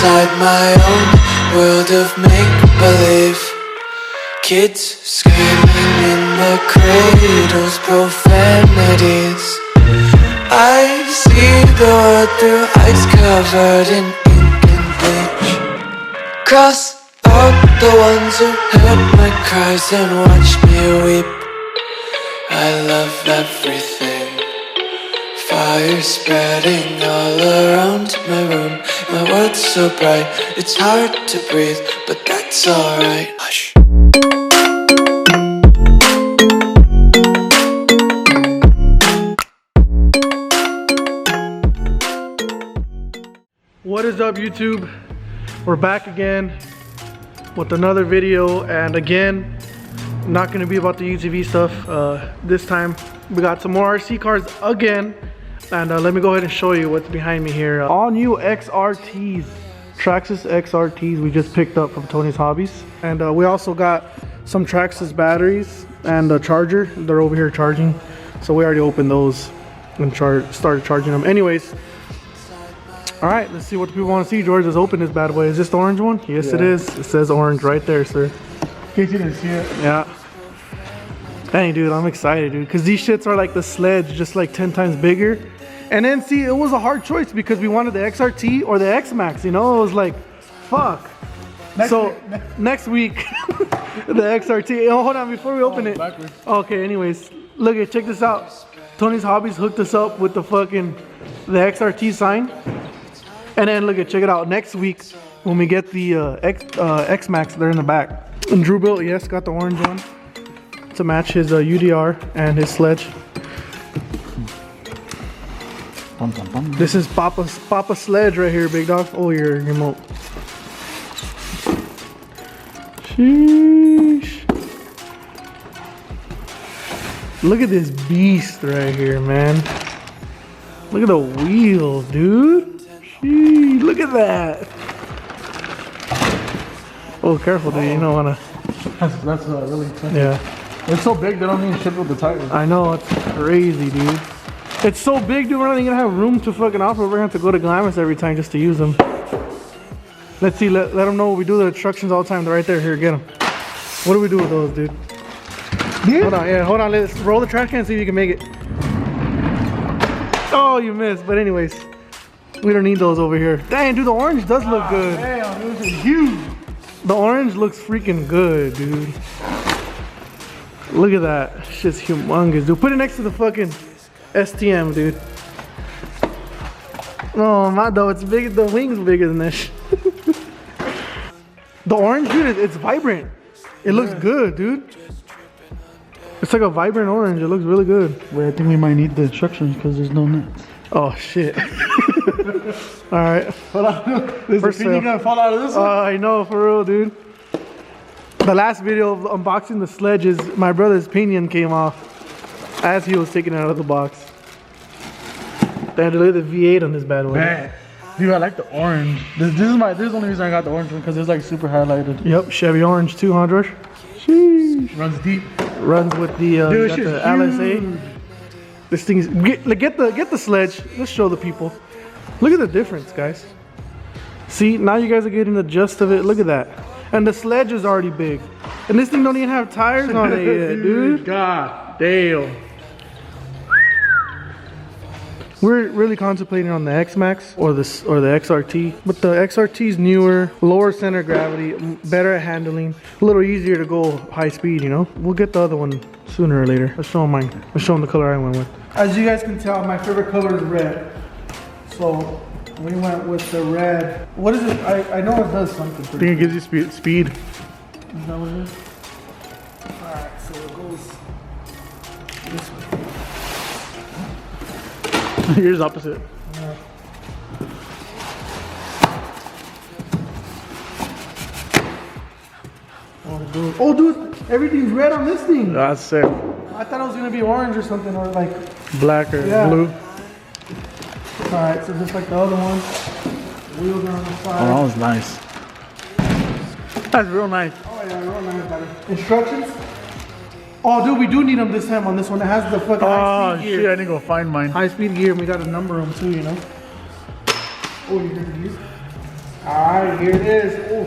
inside my own world of make-believe. Kids screaming in the cradles, profanities. I see the world through eyes covered in ink and bleach. Cross out the ones who heard my cries and watched me weep. I love everything. Fire spreading all around my room. My world's so bright, it's hard to breathe, but that's alright. Hush. What is up, YouTube? We're back again with another video, and again, not gonna be about the UTV stuff. This time we got some more RC cars again, and let me go ahead and show you what's behind me here. All new XRTs, TRAXXAS XRTs we just picked up from Tony's Hobbies, and we also got some TRAXXAS batteries and a charger. They're over here charging, so we already opened those and started charging them. Anyways, all right, let's see what the people want to see. George, let's open this bad boy. Is this the orange one? Yes, yeah. It is. It says orange right there, sir. In case you didn't see it. Yeah. Dang, dude, I'm excited, dude, because these shits are like the Sledge, just like 10 times bigger. And then, see, it was a hard choice because we wanted the XRT or the X-Max, you know? It was like, fuck. Next week, the XRT. Oh, hold on, before we open it. Backwards. Okay, anyways, look at, check this out. Tony's Hobbies hooked us up with the XRT sign. And then look at, check it out. Next week, when we get the X-Max, they're in the back. And Drew built, yes, got the orange one to match his UDR and his Sledge. This is Papa Sledge right here, big dog. Oh, your remote. Sheesh. Look at this beast right here, man. Look at the wheels, dude. Sheesh, look at that. Oh, careful, dude. You don't wanna. That's really expensive. Yeah. It's so big they don't even ship with the tires. I know, it's crazy, dude. It's so big, dude. We're not even gonna have room to fucking offer. We're gonna have to go to Glamis every time just to use them. Let's see. Let them know we do the instructions all the time. They're right there. Here, get them. What do we do with those, dude? Yeah. Hold on. Yeah, hold on. Let's roll the trash can and see if you can make it. Oh, you missed. But anyways, we don't need those over here. Dang, dude, the orange does look good. Damn, this is huge. The orange looks freaking good, dude. Look at that. Shit's humongous, dude. Put it next to the fucking STM, dude. Oh, my though, it's big. The wing's bigger than this. The orange, dude, it's vibrant. It looks good, dude. It's like a vibrant orange. It looks really good. Wait, I think we might need the instructions because there's no nuts. Oh, shit. All right. Hold on. There's a thing gonna fall out of this one? I know, for real, dude. The last video of unboxing the Sledges, my brother's pinion came off as he was taking it out of the box. They had to look at the V8 on this bad boy. Man. Dude, I like the orange. This is the only reason I got the orange one, because it's like super highlighted. Yep, Chevy orange too, huh, George? Sheesh. Runs deep. Runs with the, dude, got the LSA. This thing's get the Sledge. Let's show the people. Look at the difference, guys. See, now you guys are getting the gist of it. Look at that. And the Sledge is already big. And this thing don't even have tires on it yet, dude. God damn. We're really contemplating on the X-Max or the XRT. But the XRT's newer, lower center of gravity, better at handling, a little easier to go high speed, you know? We'll get the other one sooner or later. Let's show them mine. Let's show them the color I went with. As you guys can tell, my favorite color is red. So we went with the red. What is it? I know it does something. I think it gives you speed. Is that what it is? Alright, so it goes this way. Here's opposite. Yeah. Oh, dude, everything's red on this thing. That's sick. I thought it was gonna be orange or something, or like black or blue. All right, so just like the other one, wheels are on the side. Oh, that was nice. That's real nice. Oh yeah, real nice, buddy. Instructions? Oh, dude, we do need them this time on this one. It has the fucking high speed gear. Oh shit, I need to go find mine. High speed gear, and we got to number them too, you know. Oh, you hear the gear? Alright, here it is. Oh.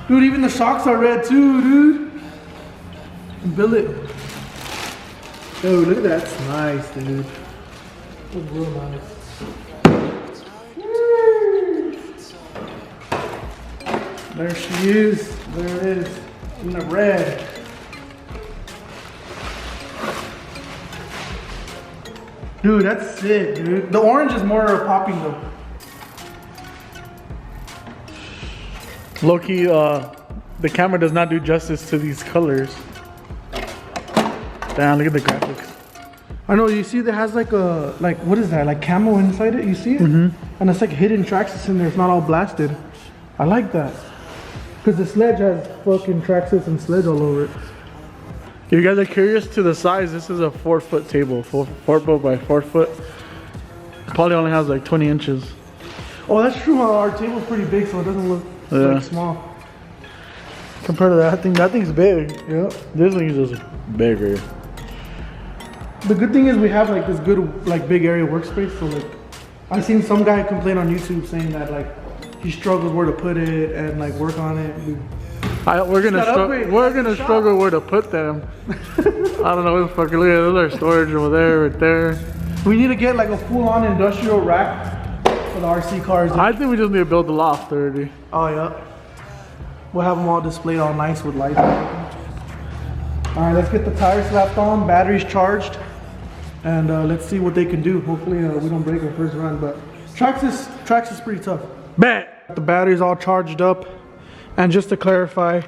Dude, even the shocks are red too, dude. Billet. Dude, look at that. That's nice, dude. Looks real nice. There she is. There it is. In the red. Dude, that's sick, dude. The orange is more popping though. Low-key, the camera does not do justice to these colors. Damn, look at the graphics. I know, you see that has like a, what is that? Like camo inside it, you see it? Mm-hmm. And it's like hidden TRAXXAS in there, it's not all blasted. I like that. Because the Sledge has fucking TRAXXAS and Sledge all over it. If you guys are curious to the size, this is a 4-foot table. 4 foot by 4 foot. Probably only has like 20 inches. Oh, that's true, huh? Our table's pretty big, so it doesn't look like small. Compared to that thing's big. Yeah. This thing is just bigger. The good thing is we have like this good, like big area workspace, so like, I've seen some guy complain on YouTube saying that like, he struggles where to put it and like work on it. We're gonna struggle where to put them. I don't know. Fucking look at there's our storage over there, right there. We need to get like a full-on industrial rack for the RC cars. I think we just need to build the loft already. Oh yeah. We'll have them all displayed all nice with lights. Alright, let's get the tires slapped on, batteries charged, and let's see what they can do. Hopefully we don't break our first run, but TRAXXAS is pretty tough. Bet! The battery's all charged up, and just to clarify,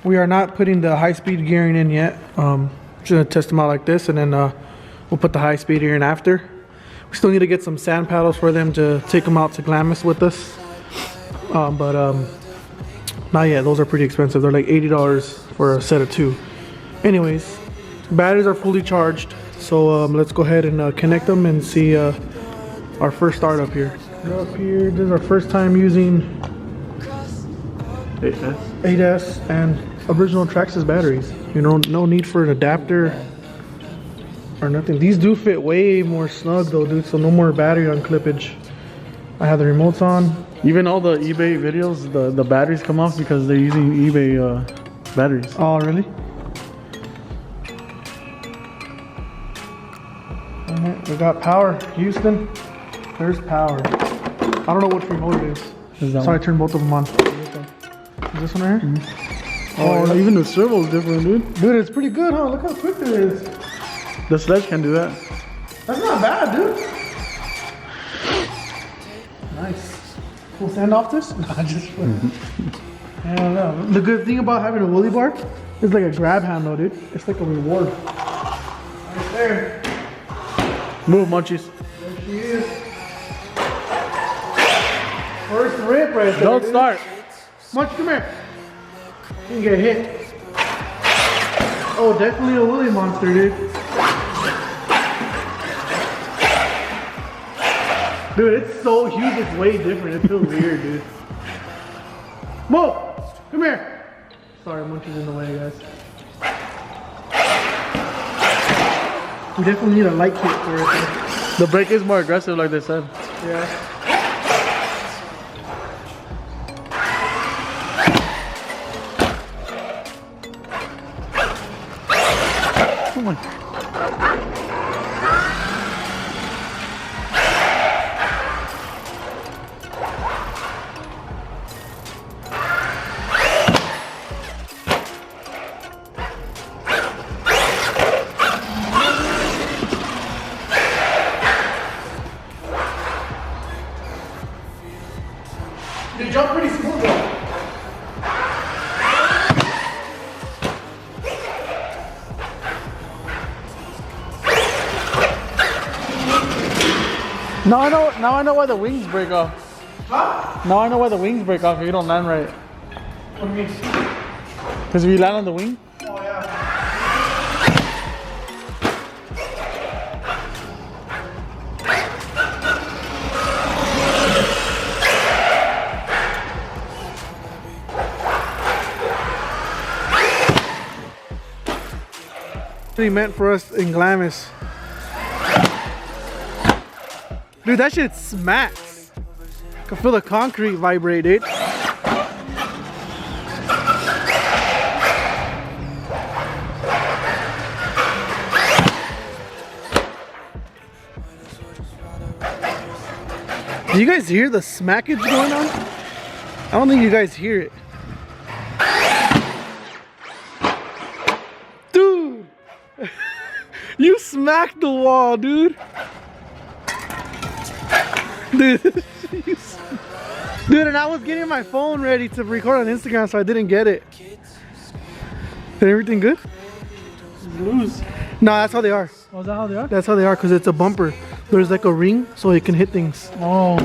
we are not putting the high-speed gearing in yet. Just gonna test them out like this, and then we'll put the high-speed gearing after. We still need to get some sand paddles for them to take them out to Glamis with us, but not yet. Those are pretty expensive. They're like $80 for a set of 2. Anyways, batteries are fully charged, so let's go ahead and connect them and see our first start up here. We're up here. This is our first time using 8S and original TRAXXAS batteries. You know, no need for an adapter or nothing. These do fit way more snug though, dude, so no more battery on clippage. I have the remotes on. Even all the eBay videos, the batteries come off because they're using eBay batteries. Oh, really? Alright, we got power. Houston, there's power. I don't know which remote it is. So I turned both of them on. Is this one right here? Mm-hmm. Oh, yeah. Even the servo is different, dude. Dude, it's pretty good, huh? Look how quick it is. The Sledge can do that. That's not bad, dude. Nice. We'll stand off this? No, just I don't know. The good thing about having a woolly bar is like a grab handle, dude. It's like a reward. Right there. Move, munchies. There she is. First rip right there. Don't dude. start. Munch, come here. You can get hit. Oh, definitely a woolly monster, dude. Dude, it's so huge, it's way different. It feels weird, dude. Mo, come here. Sorry, Munchie's in the way, guys. We definitely need a light kit for it. The brake is more aggressive, like they said. Yeah. Come on. They jump pretty smooth though. Now I know why the wings break off. Huh? Now I know why the wings break off if you don't land right. What do you mean? Because if you land on the wing, Oh yeah. Really meant for us in Glamis. Dude, that shit smacks. can feel the concrete vibrate, dude. Do you guys hear the smackage going on? I don't think you guys hear it. Dude! You smacked the wall, dude. Dude, dude, and I was getting my phone ready to record on Instagram, so I didn't get it. Is everything good? Loose. No, that's how they are. Oh, is that how they are? That's how they are, because it's a bumper. There's like a ring, so it can hit things. Oh.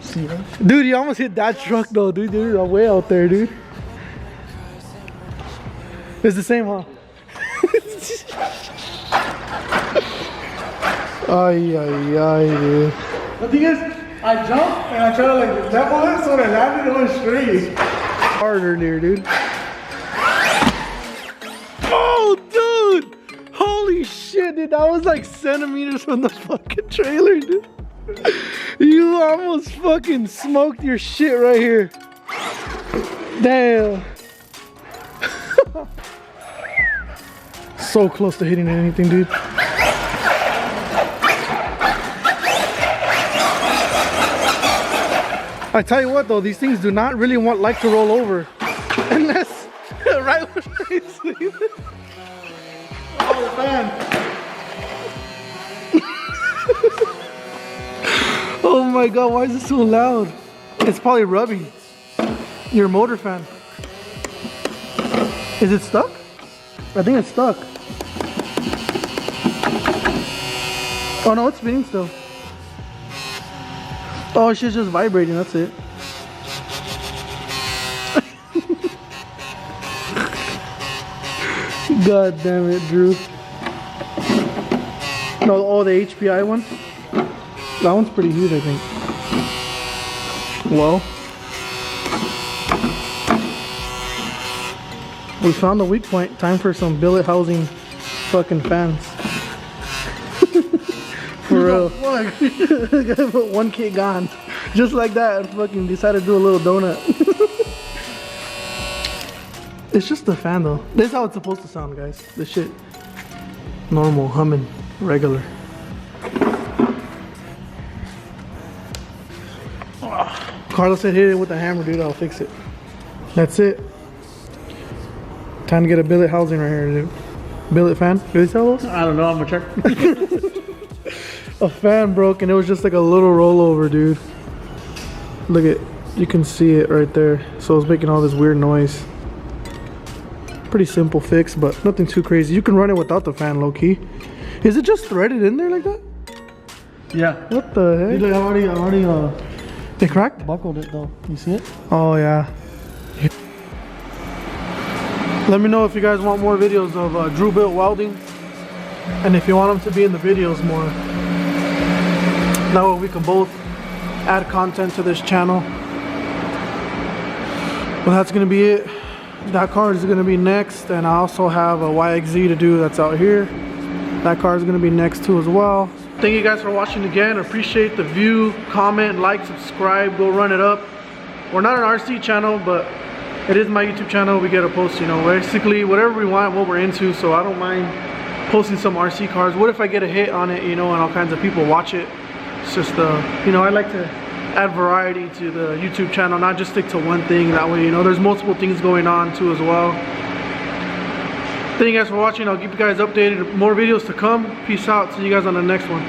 See that? Dude, you almost hit that truck though, dude. You're way out there, dude. It's the same, huh? Ay, ay, ay, dude. The thing is, I jumped and I tried to like level it so that I landed on straight. Harder there, dude. Oh, dude! Holy shit, dude. That was like centimeters from the fucking trailer, dude. You almost fucking smoked your shit right here. Damn. So close to hitting anything, dude. I tell you what though, these things do not really like to roll over. Unless, right when I sleep. Oh, the fan. Oh my god, why is it so loud? It's probably rubbing. Your motor fan. Is it stuck? I think it's stuck. Oh no, it's spinning still. Oh, shit's just vibrating, that's it. God damn it, Drew. No, oh, the HPI one? That one's pretty huge, I think. Well, we found the weak point. Time for some billet housing fucking fans. For real. But one kid gone. Just like that, fucking decided to do a little donut. It's just a fan though. This is how it's supposed to sound, guys. This shit. Normal, humming, regular. Carlos said hit it with a hammer, dude. I'll fix it. That's it. Time to get a billet housing right here, dude. Billet fan? Do they sell those? I don't know, I'm gonna check. A fan broke and it was just like a little rollover, dude. Look at, you can see it right there. So it's making all this weird noise. Pretty simple fix, but nothing too crazy. You can run it without the fan, low key. Is it just threaded in there like that? Yeah. What the heck? Dude, I already They cracked? buckled it though. You see it? Oh yeah. Let me know if you guys want more videos of Drew built welding, and if you want them to be in the videos more. That way we can both add content to this channel. Well, that's gonna be it. That car is gonna be next, and I also have a YXZ to do that's out here. That car is gonna be next too as well. Thank you guys for watching again. Appreciate the view, comment, like, subscribe, go run it up. We're not an RC channel, but it is my YouTube channel. We get to post, you know, basically whatever we want, what we're into. So I don't mind posting some RC cars. What if I get a hit on it, you know, and all kinds of people watch it? It's just, you know, I like to add variety to the YouTube channel, not just stick to one thing. That way, you know, there's multiple things going on too as well. Thank you guys for watching. I'll keep you guys updated. More videos to come. Peace out. See you guys on the next one.